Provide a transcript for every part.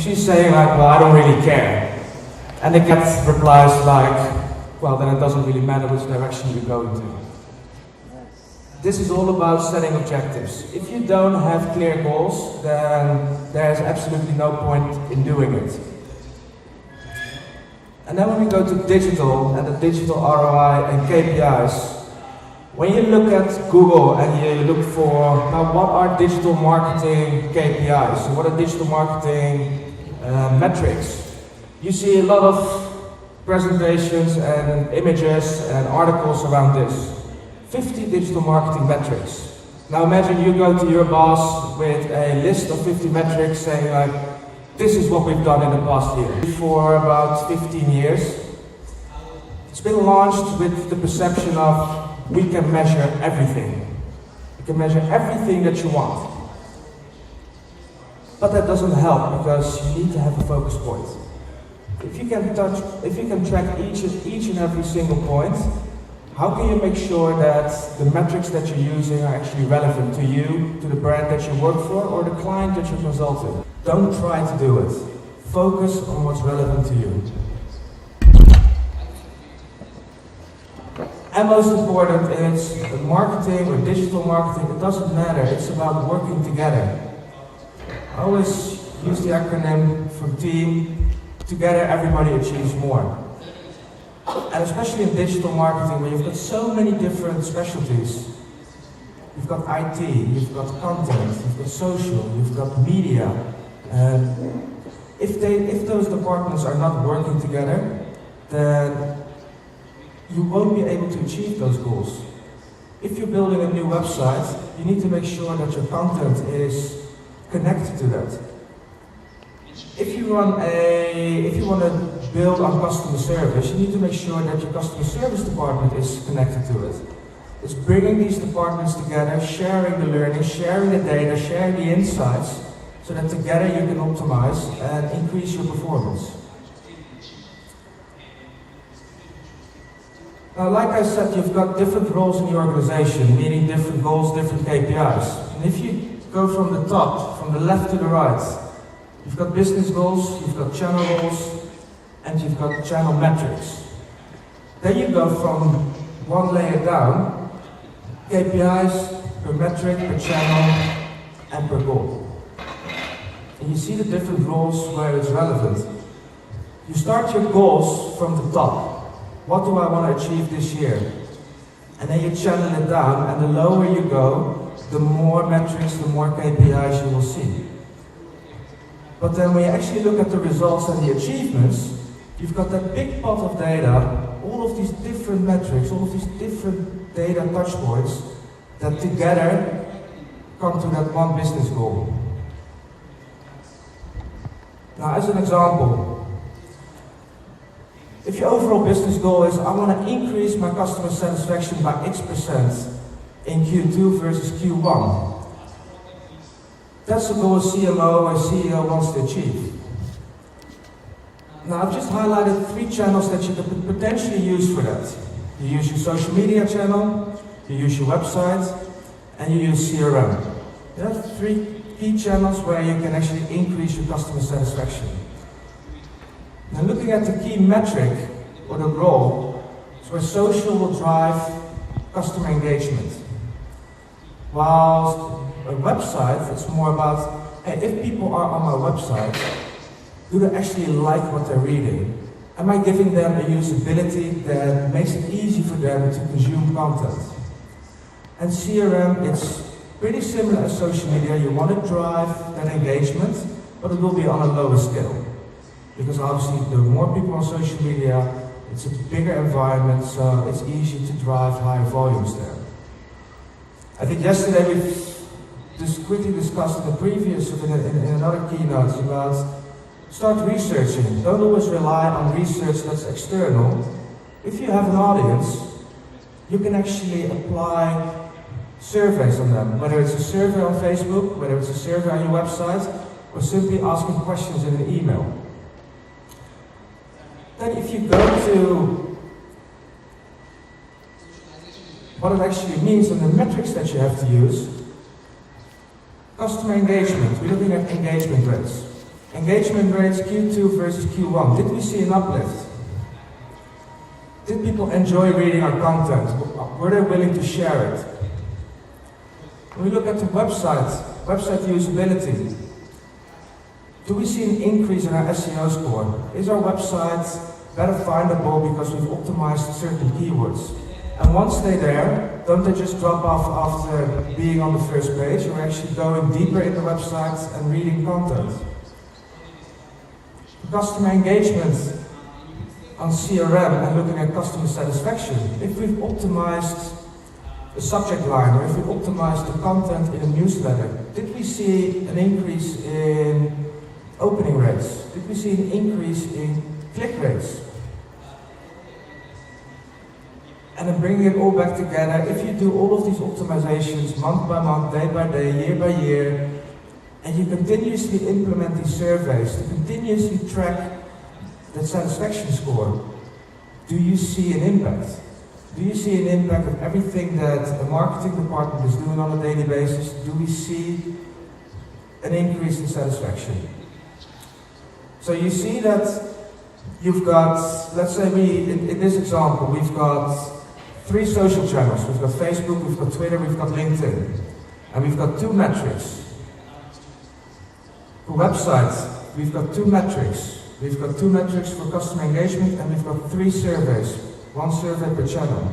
she's saying like, well, I don't really care. And they get replies like, well, then it doesn't really matter which direction you're going to. This is all about setting objectives. If you don't have clear goals, then there's absolutely no point in doing it. And then when we go to digital and the digital ROI and KPIs, when you look at Google and you look for, now what are digital marketing KPIs? What are digital marketing metrics? You see a lot of presentations and images and articles around this. 50 digital marketing metrics. Now imagine you go to your boss with a list of 50 metrics saying like, this is what we've done in the past year. For about 15 years, it's been launched with the perception of we can measure everything. You can measure everything that you want. But that doesn't help because you need to have a focus point. If you can track each and every single point, how can you make sure that the metrics that you're using are actually relevant to you, to the brand that you work for, or the client that you're consulting? Don't try to do it. Focus on what's relevant to you. And most important, it's marketing or digital marketing, it doesn't matter, it's about working together. I always use the acronym for team. Together everybody achieves more. And especially in digital marketing, where you've got so many different specialties. You've got IT, you've got content, you've got social, you've got media. If those departments are not working together, then you won't be able to achieve those goals. If you're building a new website, you need to make sure that your content is connected to that. If you want to build on customer service, you need to make sure that your customer service department is connected to it. It's bringing these departments together, sharing the learning, sharing the data, sharing the insights, so that together you can optimize and increase your performance. Now, like I said, you've got different roles in the organization, meaning different goals, different KPIs. And if you go from the top, from the left to the right, you've got business goals, you've got channel goals, and you've got channel metrics. Then you go from one layer down, KPIs per metric, per channel, and per goal. And you see the different roles where it's relevant. You start your goals from the top. What do I want to achieve this year? And then you channel it down, and the lower you go, the more metrics, the more KPIs you will see. But then when you actually look at the results and the achievements, you've got that big pot of data, all of these different metrics, all of these different data touchpoints that together come to that one business goal. Now, as an example, if your overall business goal is, I want to increase my customer satisfaction by X% in Q2 versus Q1, that's a goal a CMO or CEO wants to achieve. Now, I've just highlighted 3 channels that you could potentially use for that. You use your social media channel, you use your website, and you use CRM. There are 3 key channels where you can actually increase your customer satisfaction. Now, looking at the key metric or the role, is where social will drive customer engagement. Whilst a website, it's more about, hey, if people are on my website, do they actually like what they're reading? Am I giving them a usability that makes it easy for them to consume content? And CRM, it's pretty similar as social media. You want to drive that engagement, but it will be on a lower scale. Because obviously, the more people on social media, it's a bigger environment, so it's easy to drive higher volumes there. I think yesterday we just quickly discussed in the previous, in another keynote, about start researching. Don't always rely on research that's external. If you have an audience, you can actually apply surveys on them, whether it's a survey on Facebook, whether it's a survey on your website, or simply asking questions in an email. Then if you go to what it actually means and the metrics that you have to use, customer engagement, we're looking at engagement rates. Engagement rates Q2 versus Q1. Did we see an uplift? Did people enjoy reading our content? Were they willing to share it? When we look at the website usability, do we see an increase in our SEO score? Is our website better findable because we've optimized certain keywords? And once they're there, don't they just drop off after being on the first page? We're actually going deeper in the website and reading content. Customer engagement on CRM and looking at customer satisfaction. If we've optimized the subject line, or if we optimized the content in a newsletter, did we see an increase in opening rates? Did we see an increase in click rates? And then bringing it all back together, if you do all of these optimizations month by month, day by day, year by year, and you continuously implement these surveys to continuously track that satisfaction score, do you see an impact? Do you see an impact of everything that the marketing department is doing on a daily basis? Do we see an increase in satisfaction? So you see that you've got, let's say in this example, we've got 3 social channels. We've got Facebook, we've got Twitter, we've got LinkedIn. And we've got 2 metrics. For websites, we've got 2 metrics. We've got 2 metrics for customer engagement, and we've got 3 surveys, 1 survey per channel.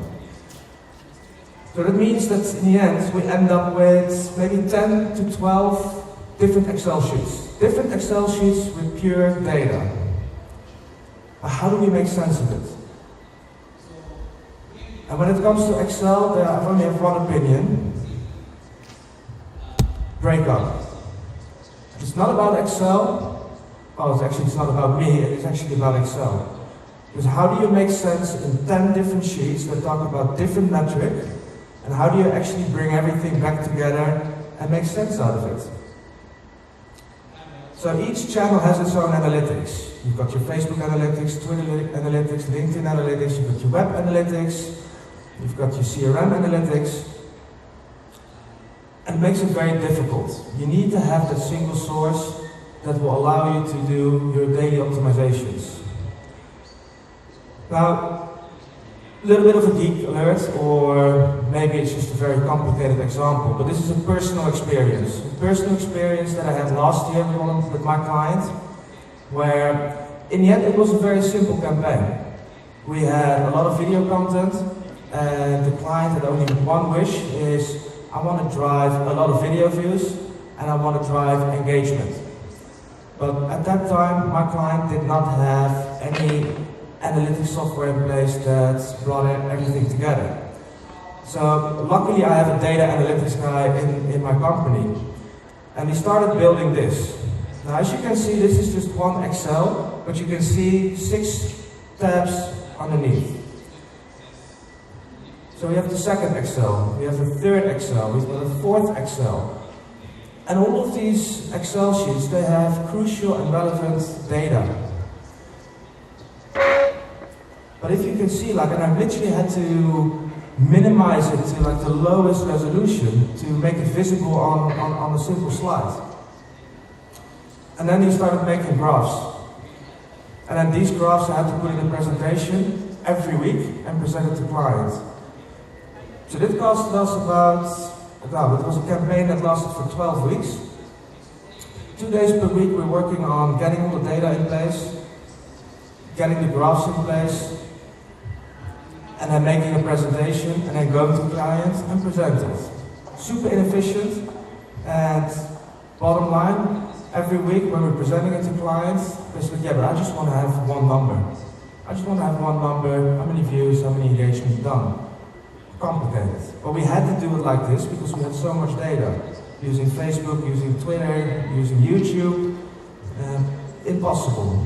So that means that in the end, we end up with maybe 10 to 12 different Excel sheets. Different Excel sheets with pure data. But how do we make sense of it? And when it comes to Excel, I only have one opinion. Break up. It's not about Excel. Oh, it's not about me, it's actually about Excel. Because how do you make sense in 10 different sheets that talk about different metrics, and how do you actually bring everything back together and make sense out of it? So each channel has its own analytics. You've got your Facebook analytics, Twitter analytics, LinkedIn analytics, you've got your web analytics, you've got your CRM analytics. And it makes it very difficult. You need to have that single source that will allow you to do your daily optimizations. Now, a little bit of a geek alert, or maybe it's just a very complicated example, but this is a personal experience. A personal experience that I had last year with my client, where in the end it was a very simple campaign. We had a lot of video content, and the client had only one wish, is I want to drive a lot of video views, and I want to drive engagement. But at that time, my client did not have any analytics software in place that brought everything together. So luckily I have a data analytics guy in my company, and we started building this. Now as you can see, this is just one Excel, but you can see 6 tabs underneath. So we have the second Excel, we have the third Excel, we've got a fourth Excel. And all of these Excel sheets, they have crucial and relevant data. But if you can see, and I literally had to minimize it to the lowest resolution to make it visible on a simple slide. And then he started making graphs. And then these graphs I had to put in a presentation every week and present it to clients. So this cost us it was a campaign that lasted for 12 weeks. 2 days per week we're working on getting all the data in place, getting the graphs in place, and then making a presentation, and then going to clients and present it. Super inefficient, and bottom line, every week when we're presenting it to clients, they said, yeah, but I just want to have one number. I just want to have one number, how many views, how many engagements done. Complicated. But we had to do it like this because we had so much data. Using Facebook, using Twitter, using YouTube. Impossible.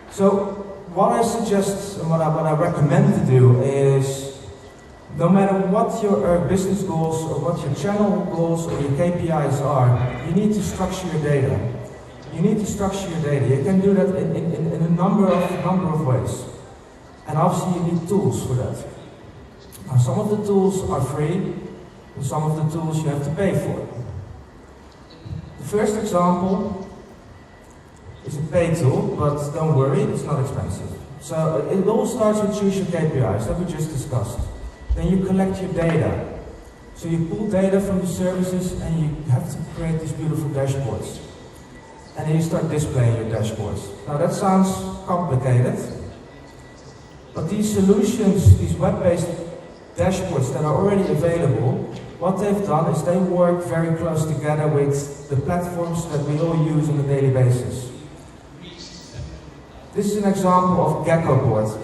So what I suggest and what I recommend to do is, no matter what your business goals or what your channel goals or your KPIs are, you need to structure your data. You need to structure your data. You can do that in a number of ways. And obviously you need tools for that. Now some of the tools are free, and some of the tools you have to pay for. The first example is a pay tool, but don't worry, it's not expensive. So it all starts with choose your KPIs that we just discussed. Then you collect your data. So you pull data from the services and you have to create these beautiful dashboards. And then you start displaying your dashboards. Now that sounds complicated, but these solutions, these web-based dashboards that are already available, what they've done is they work very close together with the platforms that we all use on a daily basis. This is an example of GeckoBoard.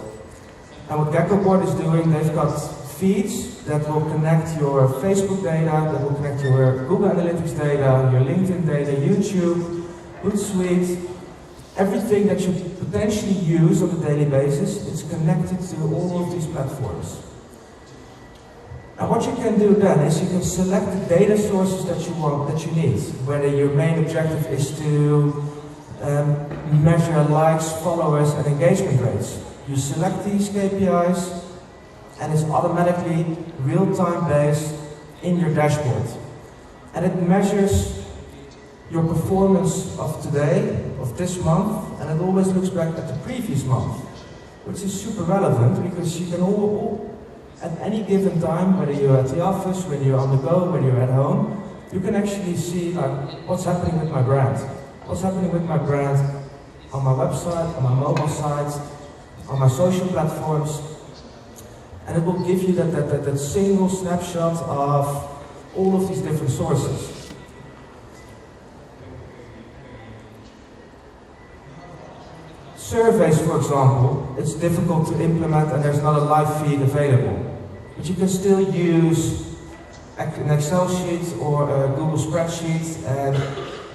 And what GeckoBoard is doing, they've got feeds that will connect your Facebook data, that will connect your Google Analytics data, your LinkedIn data, YouTube, Hootsuite, everything that you potentially use on a daily basis, it's connected to all of these platforms. And what you can do then is you can select the data sources that you want, that you need, whether your main objective is to measure likes, followers, and engagement rates. You select these KPIs, and it's automatically real-time based in your dashboard. And it measures your performance of today, of this month, and it always looks back at the previous month, which is super relevant because you can all at any given time, whether you're at the office, when you're on the go, when you're at home, you can actually see like what's happening with my brand. What's happening with my brand on my website, on my mobile site, on my social platforms. And it will give you that single snapshot of all of these different sources. Surveys, for example, it's difficult to implement and there's not a live feed available. But you can still use an Excel sheet or a Google spreadsheet and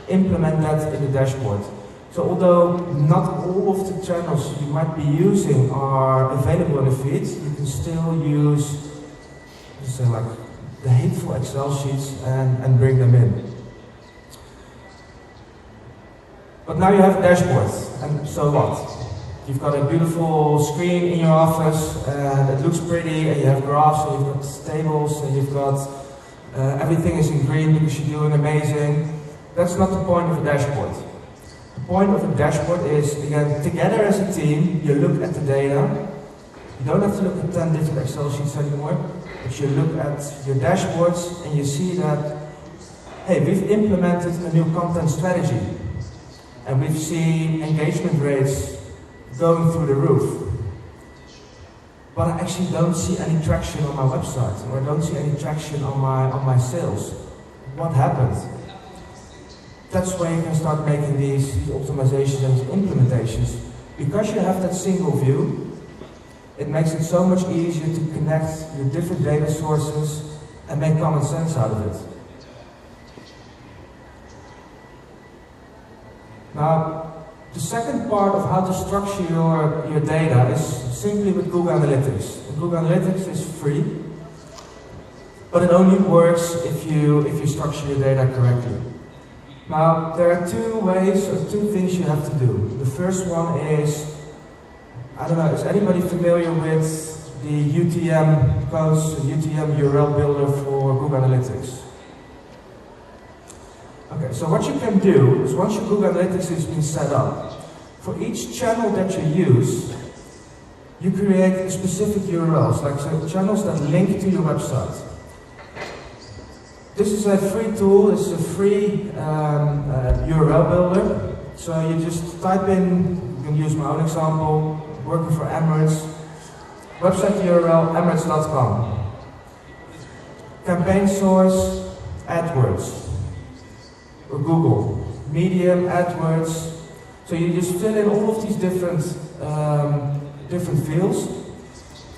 implement that in the dashboard. So although not all of the channels you might be using are available in the feed, you can still use like the hateful Excel sheets and bring them in. But now you have a dashboard, and so what? You've got a beautiful screen in your office, and it looks pretty, and you have graphs, and you've got tables, and you've got everything is in green because you're doing amazing. That's not the point of a dashboard. The point of a dashboard is, again, together as a team, you look at the data. You don't have to look at 10 different Excel sheets anymore, but you look at your dashboards and you see that, hey, we've implemented a new content strategy, and we've seen engagement rates going through the roof. But I actually don't see any traction on my website, or I don't see any traction on my sales. What happened? That's where you can start making these optimizations and implementations. Because you have that single view, it makes it so much easier to connect your different data sources and make common sense out of it. Now, the second part of how to structure your data is simply with Google Analytics. And Google Analytics is free, but it only works if you structure your data correctly. Now, there are two ways or two things you have to do. The first one is, I don't know, is anybody familiar with the UTM codes, the UTM URL builder for Google Analytics? Okay, so what you can do is once your Google Analytics has been set up, for each channel that you use, you create specific URLs, like so channels that link to your website. This is a free tool, it's a free URL builder. So you just type in, you can use my own example, working for Emirates, website URL, emirates.com. Campaign source, AdWords, or Google, Medium, AdWords. So you just fill in all of these different fields.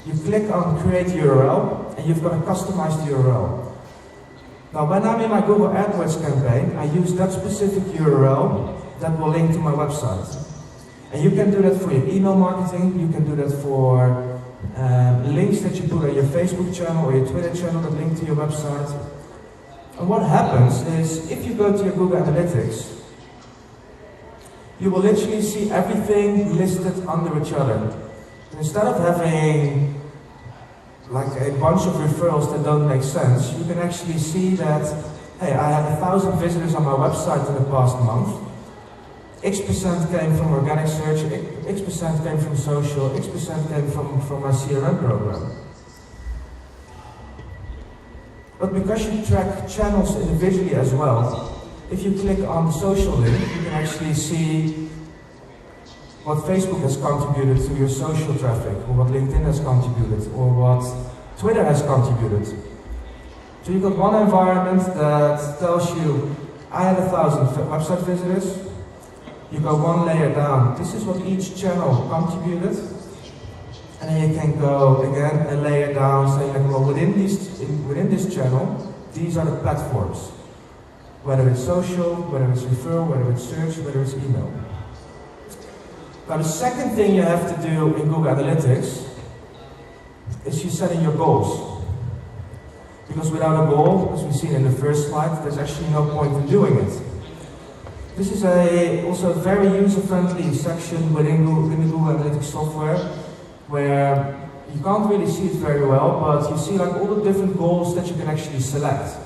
You click on create URL, and you've got a customized URL. Now, when I'm in my Google AdWords campaign, I use that specific URL that will link to my website. And you can do that for your email marketing, you can do that for links that you put on your Facebook channel or your Twitter channel that link to your website. And what happens is, if you go to your Google Analytics, you will literally see everything listed under each other. And instead of having like a bunch of referrals that don't make sense, you can actually see that, hey, I had 1,000 visitors on my website in the past month. X% came from organic search, X% came from social, X% came from my CRM program. But because you track channels individually as well, if you click on the social link, you can actually see what Facebook has contributed to your social traffic, or what LinkedIn has contributed, or what Twitter has contributed. So you've got one environment that tells you, I had 1,000 website visitors. You go one layer down, this is what each channel contributed. And then you can go again a layer down, saying like, well, within this channel, these are the platforms. Whether it's social, whether it's referral, whether it's search, whether it's email. Now the second thing you have to do in Google Analytics is you setting your goals. Because without a goal, as we've seen in the first slide, there's actually no point in doing it. This is also a very user-friendly section within the Google Analytics software, where you can't really see it very well, but you see like all the different goals that you can actually select.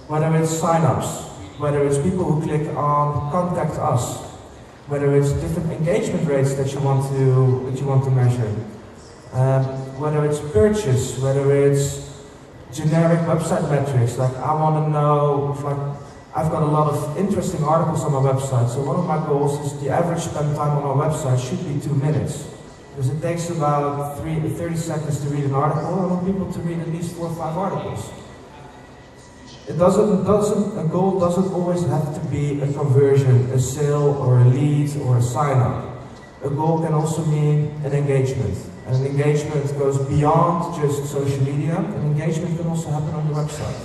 Whether it's sign-ups, whether it's people who click on contact us, whether it's different engagement rates that you want to measure, whether it's purchase, whether it's generic website metrics, like I want to know if I've got a lot of interesting articles on my website, so one of my goals is the average spend time on my website should be 2 minutes. Because it takes about 30 seconds to read an article, I want people to read at least 4 or 5 articles. A goal doesn't always have to be a conversion, a sale, or a lead, or a sign-up. A goal can also mean an engagement. And an engagement goes beyond just social media. An engagement can also happen on your website.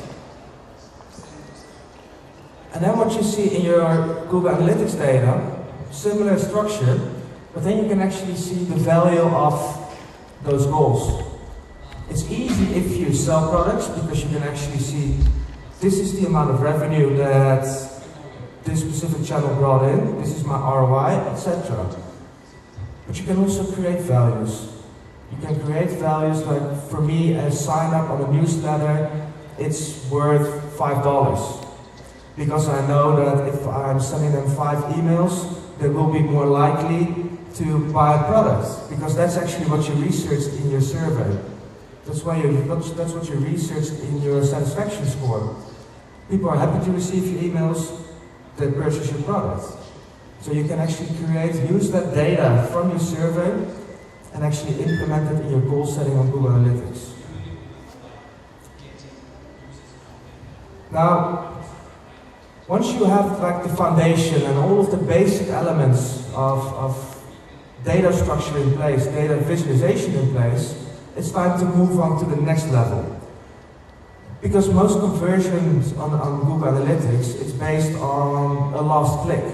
And then what you see in your Google Analytics data, similar structure, but then you can actually see the value of those goals. It's easy if you sell products, because you can actually see this is the amount of revenue that this specific channel brought in, this is my ROI, etc. But you can also create values. You can create values like, for me, a sign up on a newsletter, it's worth $5. Because I know that if I'm sending them 5 emails, they will be more likely to buy a product. Because that's actually what you researched in your survey. That's what you researched in your satisfaction score. People are happy to receive your emails, they purchase your product. So you can actually use that data from your survey and actually implement it in your goal setting on Google Analytics. Now, once you have like the foundation and all of the basic elements of data structure in place, data visualization in place, it's time to move on to the next level. Because most conversions on Google Analytics, it's based on a last click.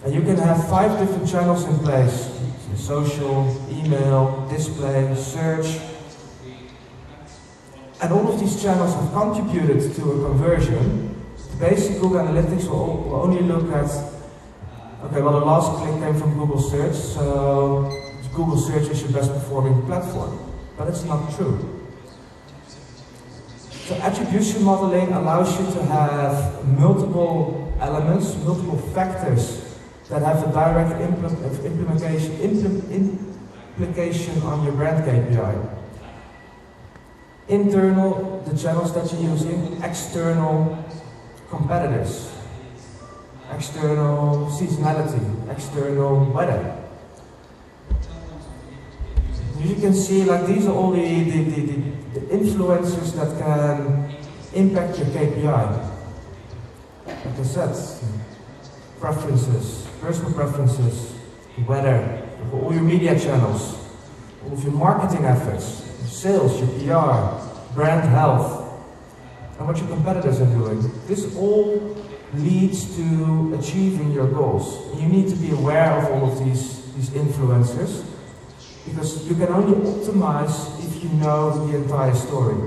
And you can have 5 different channels in place: social, email, display, search. And all of these channels have contributed to a conversion. Basic Google Analytics will only look at, okay, well, the last click came from Google Search, so Google Search is your best performing platform. But it's not true. So attribution modeling allows you to have multiple elements, multiple factors that have a direct implication on your brand KPI. Internal, the channels that you're using; external, competitors; external, seasonality; external, weather. You can see, like, these are all the influencers that can impact your KPI. Like I said, preferences, personal preferences, weather, all your media channels, all of your marketing efforts, your sales, your PR, brand health, and what your competitors are doing. This all leads to achieving your goals. You need to be aware of all of these influencers, because you can only optimize if you know the entire story.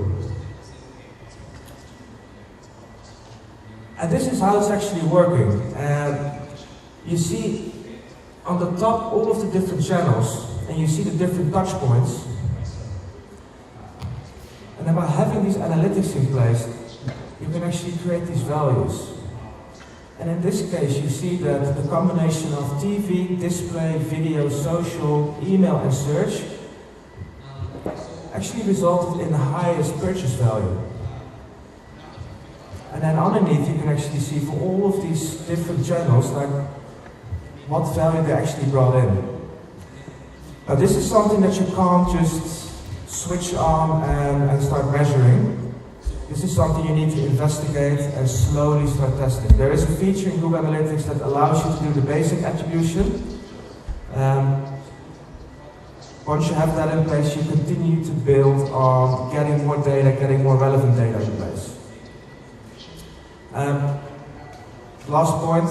And this is how it's actually working. You see on the top all of the different channels, and you see the different touch points. And then by having these analytics in place, you can actually create these values. And in this case, you see that the combination of TV, display, video, social, email, and search actually resulted in the highest purchase value. And then underneath, you can actually see for all of these different channels, like what value they actually brought in. Now, this is something that you can't just switch on and start measuring. This is something you need to investigate and slowly start testing. There is a feature in Google Analytics that allows you to do the basic attribution. Once you have that in place, you continue to build on getting more data, getting more relevant data in place. Last point.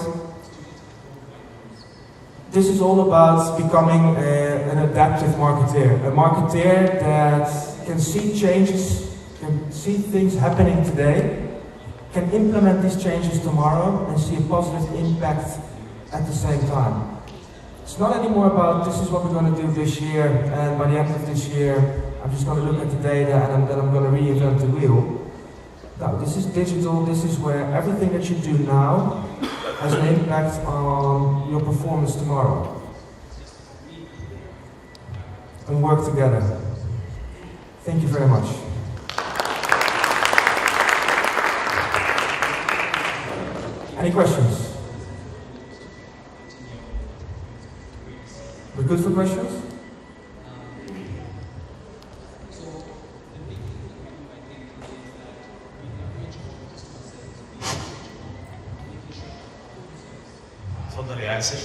This is all about becoming an adaptive marketeer. A marketeer that can see changes, can see things happening today, can implement these changes tomorrow and see a positive impact at the same time. It's not anymore about this is what we're going to do this year and by the end of this year I'm just going to look at the data and then I'm going to reinvent the wheel. No, this is digital, this is where everything that you do now has an impact on your performance tomorrow. And work together. Thank you very much. Any questions? We're good for questions? تفضل يا ياسر.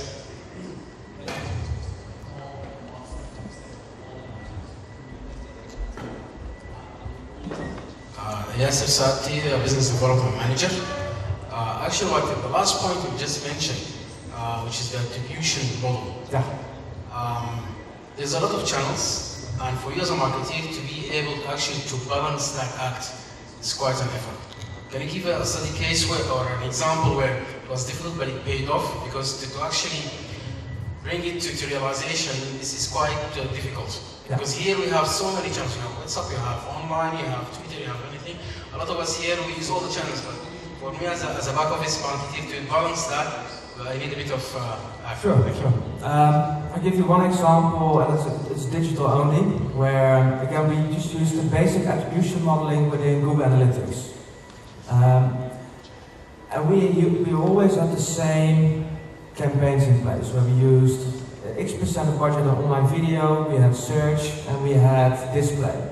Yasser Sati, Business Development Manager. Actually, what the last point we just mentioned, which is the attribution model. Yeah. There's a lot of channels, and for you as a marketer to be able actually to balance that act is quite an effort. Can you give a study case where, or an example where it was difficult but it paid off? Because to actually bring it to realization, this is quite difficult. Yeah. Because here we have so many channels. You have WhatsApp, you have online, you have Twitter, you have anything. A lot of us here, we use all the channels, but for me as a back office marketer to balance that, I need a bit of Sure. I'll give you one example, and it's digital only, where again we just use the basic attribution modeling within Google Analytics. And we always had the same campaigns in place, where we used X% of budget on online video, we had search, and we had display.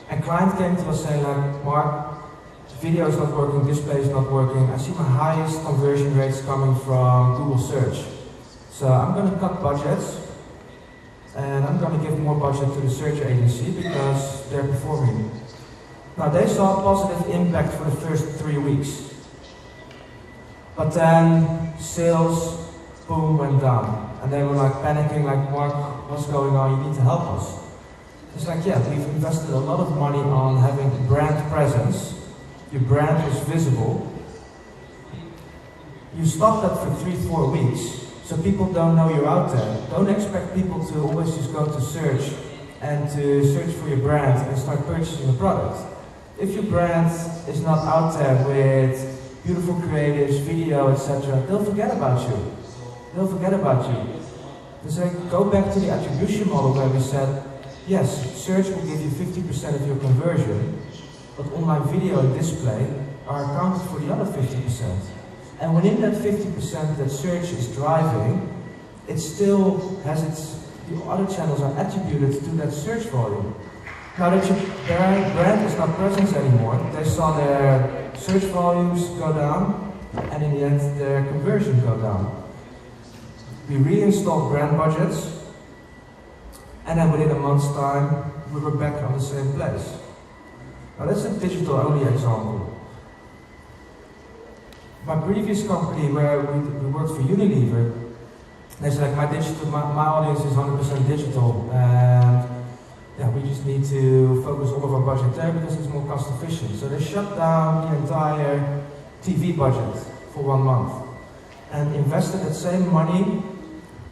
And client came to us saying like, Mark, video is not working, display is not working, I see my highest conversion rates coming from Google search. So I'm going to cut budgets, and I'm going to give more budget to the search agency because they're performing. Now they saw a positive impact for the first 3 weeks. But then sales, boom, went down. And they were like panicking, like, Mark, what's going on? You need to help us. It's like, yeah, we've invested a lot of money on having brand presence. Your brand is visible. You stop that for 3-4 weeks, so people don't know you're out there. Don't expect people to always just go to search and to search for your brand and start purchasing the product. If your brand is not out there with beautiful creatives, video, etc., they'll forget about you. They'll forget about you. So go back to the attribution model where we said, yes, search will give you 50% of your conversion, but online video and display are accounted for the other 50%. And within that 50% that search is driving, it still has the other channels are attributed to that search volume. Now that your brand is not present anymore, they saw their search volumes go down, and in the end their conversion go down. We reinstalled brand budgets, and then within a month's time, we were back on the same place. Now that's a digital-only example. My previous company where we worked for Unilever, they said like my audience is 100% digital, and yeah, we just need to focus all of our budget there because it's more cost efficient. So they shut down the entire TV budget for 1 month and invested that same money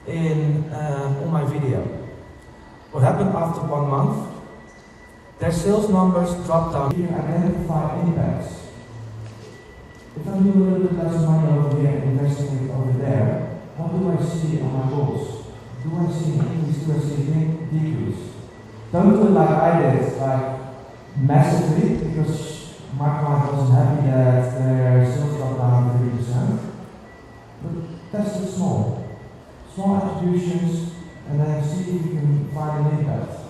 in online video. What happened after 1 month? Their sales numbers dropped down. You identify impacts. I do a little bit less money over here and investing it over there, what do I see on my goals? Do I see an increase? Do I see a decrease? Don't do it like I did, like massively, because my client wasn't happy that their sales dropped down 30%. But test it small. Small attributions, and then see if you can find an impact.